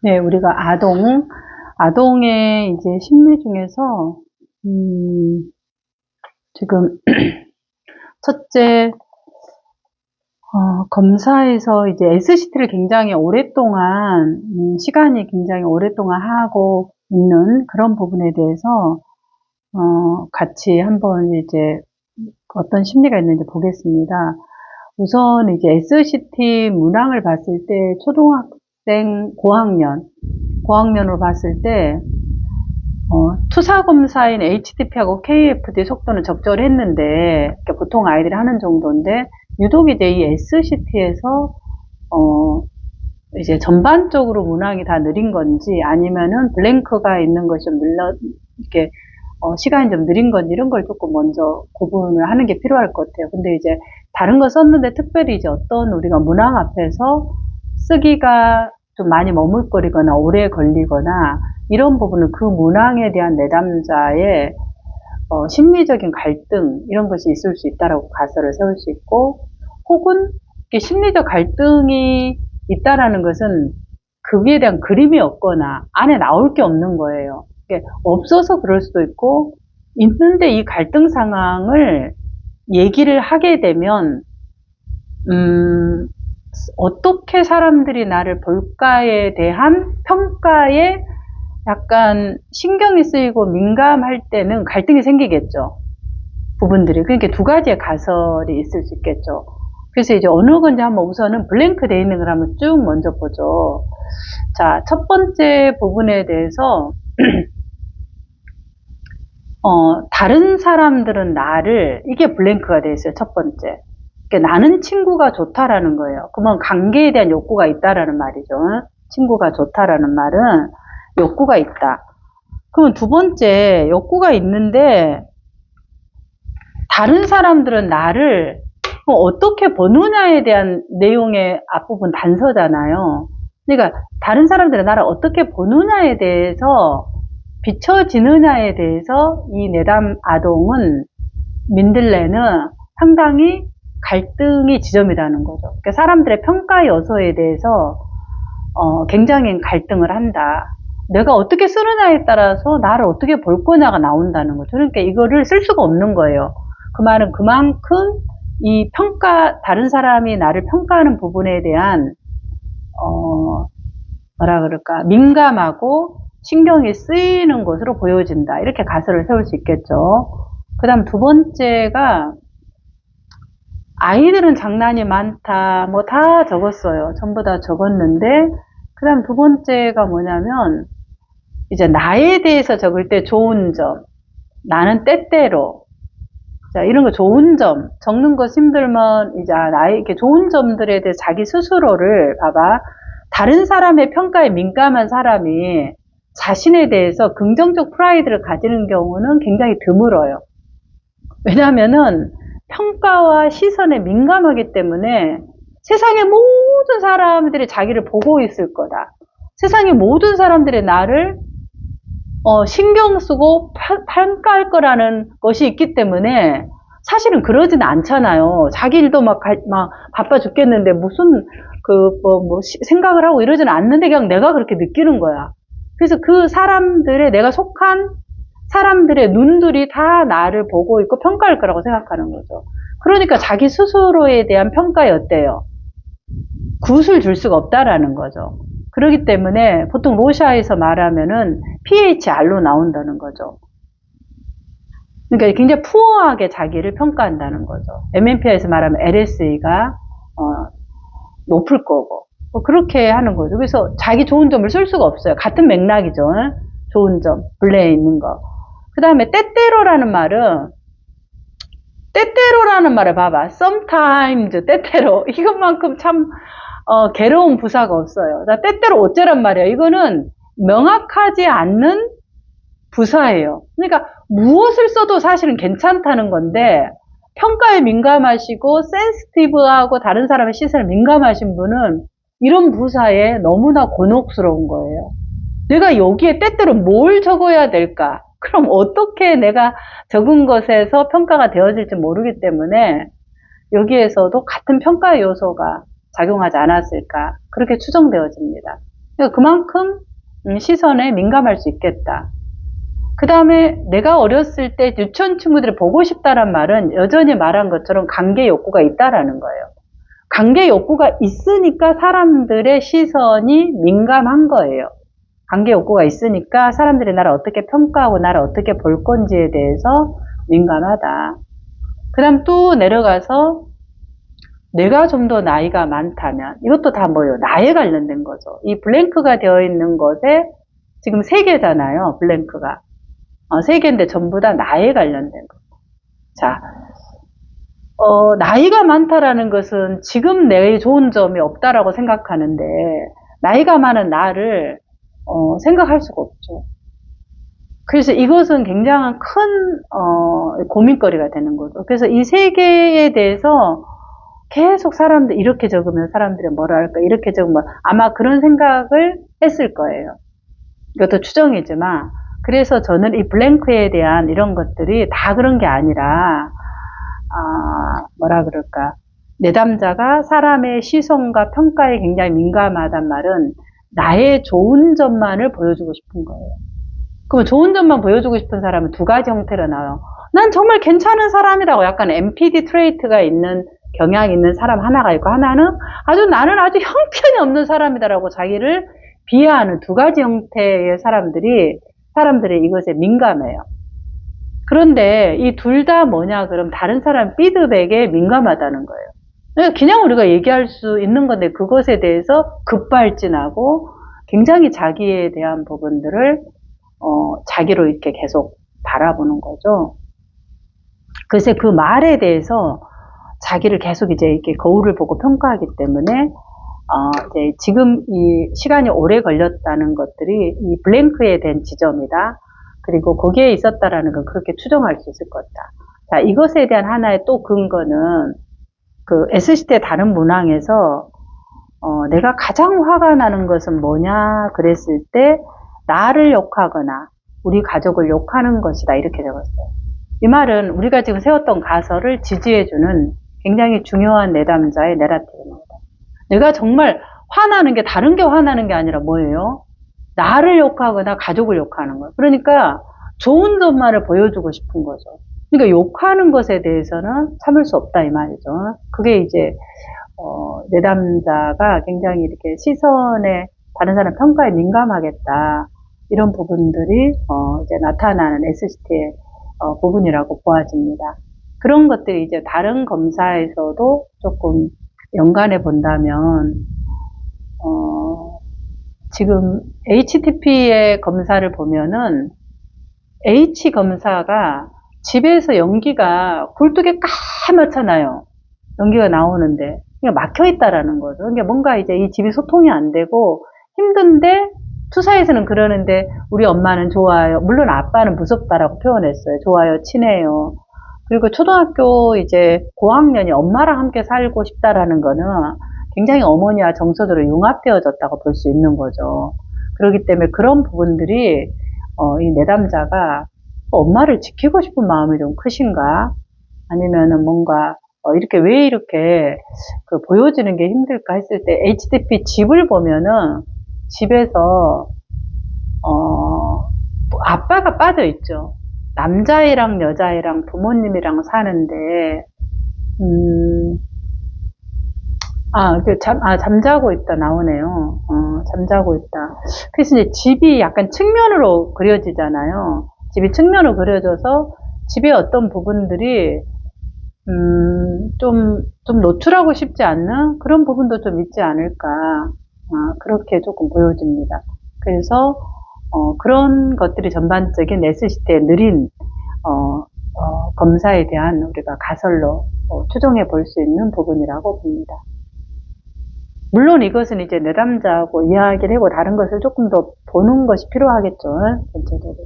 네, 우리가 아동의 이제 심리 중에서, 지금, 첫째, 검사에서 이제 SCT를 굉장히 오랫동안, 시간이 굉장히 오랫동안 하고 있는 그런 부분에 대해서, 같이 한번 이제 어떤 심리가 있는지 보겠습니다. 우선 이제 SCT 문항을 봤을 때 초등학생 고학년으로 봤을 때 투사 검사인 HTP하고 KFD 속도는 적절했는데 보통 아이들이 하는 정도인데 유독 이제 이 SCT에서 이제 전반적으로 문항이 다 느린 건지 아니면은 블랭크가 있는 것이 좀 이렇게 시간이 좀 느린 건지 이런 걸 조금 먼저 구분을 하는 게 필요할 것 같아요. 근데 이제 다른 거 썼는데 특별히 이제 어떤 우리가 문항 앞에서 쓰기가 좀 많이 머물거리거나 오래 걸리거나 이런 부분은 그 문항에 대한 내담자의 심리적인 갈등 이런 것이 있을 수 있다라고 가설을 세울 수 있고 혹은 심리적 갈등이 있다라는 것은 거기에 대한 그림이 없거나 안에 나올 게 없는 거예요. 없어서 그럴 수도 있고 있는데 이 갈등 상황을 얘기를 하게 되면 어떻게 사람들이 나를 볼까에 대한 평가에 약간 신경이 쓰이고 민감할 때는 갈등이 생기겠죠. 부분들이. 그러니까 두 가지의 가설이 있을 수 있겠죠. 그래서 이제 어느 건지 한번 우선은 블랭크 되어 있는 걸 한번 쭉 먼저 보죠. 자, 첫 번째 부분에 대해서 다른 사람들은 나를, 이게 블랭크가 되어 있어요, 첫 번째. 그러니까 나는 친구가 좋다라는 거예요. 그러면 관계에 대한 욕구가 있다라는 말이죠. 친구가 좋다라는 말은 욕구가 있다. 그러면 두 번째, 욕구가 있는데, 다른 사람들은 나를 어떻게 보느냐에 대한 내용의 앞부분 단서잖아요. 그러니까 다른 사람들은 나를 어떻게 보느냐에 대해서 비춰지느냐에 대해서 이 내담 아동은 민들레는 상당히 갈등의 지점이라는 거죠. 그러니까 사람들의 평가 요소에 대해서 굉장히 갈등을 한다. 내가 어떻게 쓰느냐에 따라서 나를 어떻게 볼 거냐가 나온다는 거죠. 그러니까 이거를 쓸 수가 없는 거예요. 그 말은 그만큼 이 다른 사람이 나를 평가하는 부분에 대한 뭐라 그럴까 민감하고 신경이 쓰이는 것으로 보여진다. 이렇게 가설을 세울 수 있겠죠. 그 다음 두 번째가 아이들은 장난이 많다. 뭐 다 적었어요. 전부 다 적었는데 그 다음 두 번째가 뭐냐면 이제 나에 대해서 적을 때 좋은 점. 나는 때때로. 자, 이런 거 좋은 점. 적는 거 힘들면 이제 나의 이렇게 좋은 점들에 대해 자기 스스로를 봐봐. 다른 사람의 평가에 민감한 사람이 자신에 대해서 긍정적 프라이드를 가지는 경우는 굉장히 드물어요. 왜냐하면은 평가와 시선에 민감하기 때문에 세상의 모든 사람들이 자기를 보고 있을 거다. 세상의 모든 사람들이 나를 신경 쓰고 평가할 거라는 것이 있기 때문에 사실은 그러진 않잖아요. 자기 일도 막 바빠 죽겠는데 무슨 생각을 하고 이러지는 않는데 그냥 내가 그렇게 느끼는 거야. 그래서 그 사람들의 내가 속한 사람들의 눈들이 다 나를 보고 있고 평가할 거라고 생각하는 거죠. 그러니까 자기 스스로에 대한 평가에 어때요? 굿을 줄 수가 없다라는 거죠. 그렇기 때문에 보통 로샤에서 말하면은 PHR로 나온다는 거죠. 그러니까 굉장히 푸어하게 자기를 평가한다는 거죠. MMPI에서 말하면 LSE가 높을 거고 그렇게 하는 거죠. 그래서 자기 좋은 점을 쓸 수가 없어요. 같은 맥락이죠. 좋은 점, 블레에 있는 거. 그 다음에 때때로라는 말은 봐봐. sometimes, 때때로. 이것만큼 참 괴로운 부사가 없어요. 때때로 어째란 말이에요. 이거는 명확하지 않는 부사예요. 그러니까 무엇을 써도 사실은 괜찮다는 건데 평가에 민감하시고 센시티브하고 다른 사람의 시선에 민감하신 분은 이런 부사에 너무나 곤혹스러운 거예요. 내가 여기에 때때로 뭘 적어야 될까? 그럼 어떻게 내가 적은 것에서 평가가 되어질지 모르기 때문에 여기에서도 같은 평가 요소가 작용하지 않았을까? 그렇게 추정되어집니다. 그러니까 그만큼 시선에 민감할 수 있겠다. 그 다음에 내가 어렸을 때 유치원 친구들이 보고 싶다란 말은 여전히 말한 것처럼 관계 욕구가 있다라는 거예요. 관계 욕구가 있으니까 사람들의 시선이 민감한 거예요. 관계 욕구가 있으니까 사람들이 나를 어떻게 평가하고 나를 어떻게 볼 건지에 대해서 민감하다. 그 다음 또 내려가서 내가 좀 더 나이가 많다면 이것도 다 뭐예요? 나에 관련된 거죠. 이 블랭크가 되어 있는 것에 지금 3개잖아요. 블랭크가. 3개인데 전부 다 나에 관련된 거. 자, 나이가 많다라는 것은 지금 내 좋은 점이 없다라고 생각하는데 나이가 많은 나를 생각할 수가 없죠. 그래서 이것은 굉장한 큰 고민거리가 되는 거죠. 그래서 이 3개에 대해서 계속 사람들 이렇게 적으면 사람들이 뭐라 할까 이렇게 적으면 아마 그런 생각을 했을 거예요. 이것도 추정이지만 그래서 저는 이 블랭크에 대한 이런 것들이 다 그런 게 아니라 뭐라 그럴까 내담자가 사람의 시선과 평가에 굉장히 민감하단 말은 나의 좋은 점만을 보여주고 싶은 거예요. 그럼 좋은 점만 보여주고 싶은 사람은 2가지 형태로 나와요. 난 정말 괜찮은 사람이라고 약간 MPD 트레이트가 있는 경향이 있는 사람 하나가 있고 하나는 나는 아주 형편이 없는 사람이다라고 자기를 비하하는 2가지 형태의 사람들이 이것에 민감해요. 그런데 이 둘 다 뭐냐 그럼 다른 사람 피드백에 민감하다는 거예요. 그냥 우리가 얘기할 수 있는 건데 그것에 대해서 급발진하고 굉장히 자기에 대한 부분들을 자기로 이렇게 계속 바라보는 거죠. 그래서 그 말에 대해서 자기를 계속 이제 이렇게 거울을 보고 평가하기 때문에 이제 지금 이 시간이 오래 걸렸다는 것들이 이 블랭크에 대한 지점이다. 그리고 거기에 있었다라는 건 그렇게 추정할 수 있을 것이다. 자, 이것에 대한 하나의 또 근거는 그 SCT의 다른 문항에서 내가 가장 화가 나는 것은 뭐냐 그랬을 때 나를 욕하거나 우리 가족을 욕하는 것이다 이렇게 적었어요. 이 말은 우리가 지금 세웠던 가설을 지지해주는 굉장히 중요한 내담자의 내러티브입니다. 내가 정말 화나는 게 다른 게 화나는 게 아니라 뭐예요? 나를 욕하거나 가족을 욕하는 거. 그러니까 좋은 점만을 보여주고 싶은 거죠. 그러니까 욕하는 것에 대해서는 참을 수 없다 이 말이죠. 그게 이제 내담자가 굉장히 이렇게 시선에 다른 사람 평가에 민감하겠다 이런 부분들이 이제 나타나는 SCT의 부분이라고 보아집니다. 그런 것들이 이제 다른 검사에서도 조금 연관해 본다면 지금 HTP의 검사를 보면은 H 검사가 집에서 연기가 굴뚝에 까맣잖아요. 연기가 나오는데 그러니까 막혀 있다라는 거죠. 그러니까 뭔가 이제 이 집이 소통이 안 되고 힘든데 투사에서는 그러는데 우리 엄마는 좋아요. 물론 아빠는 무섭다라고 표현했어요. 좋아요, 친해요. 그리고 초등학교 이제 고학년이 엄마랑 함께 살고 싶다라는 거는 굉장히 어머니와 정서적으로 융합되어졌다고 볼 수 있는 거죠. 그렇기 때문에 그런 부분들이 이 내담자가 엄마를 지키고 싶은 마음이 좀 크신가? 아니면은 뭔가 이렇게 왜 이렇게 보여지는 게 힘들까 했을 때 HTP 집을 보면은 집에서 아빠가 빠져 있죠. 남자애랑 여자애랑 부모님이랑 사는데 잠자고 있다 나오네요. 잠자고 있다. 그래서 이제 집이 약간 측면으로 그려지잖아요. 집이 측면으로 그려져서 집의 어떤 부분들이 좀 노출하고 싶지 않는 그런 부분도 좀 있지 않을까. 그렇게 조금 보여집니다. 그래서 그런 것들이 전반적인 SCT의 느린 검사에 대한 우리가 가설로 추정해 볼 수 있는 부분이라고 봅니다. 물론 이것은 이제 내담자하고 이야기를 하고 다른 것을 조금 더 보는 것이 필요하겠죠. 전체적으로.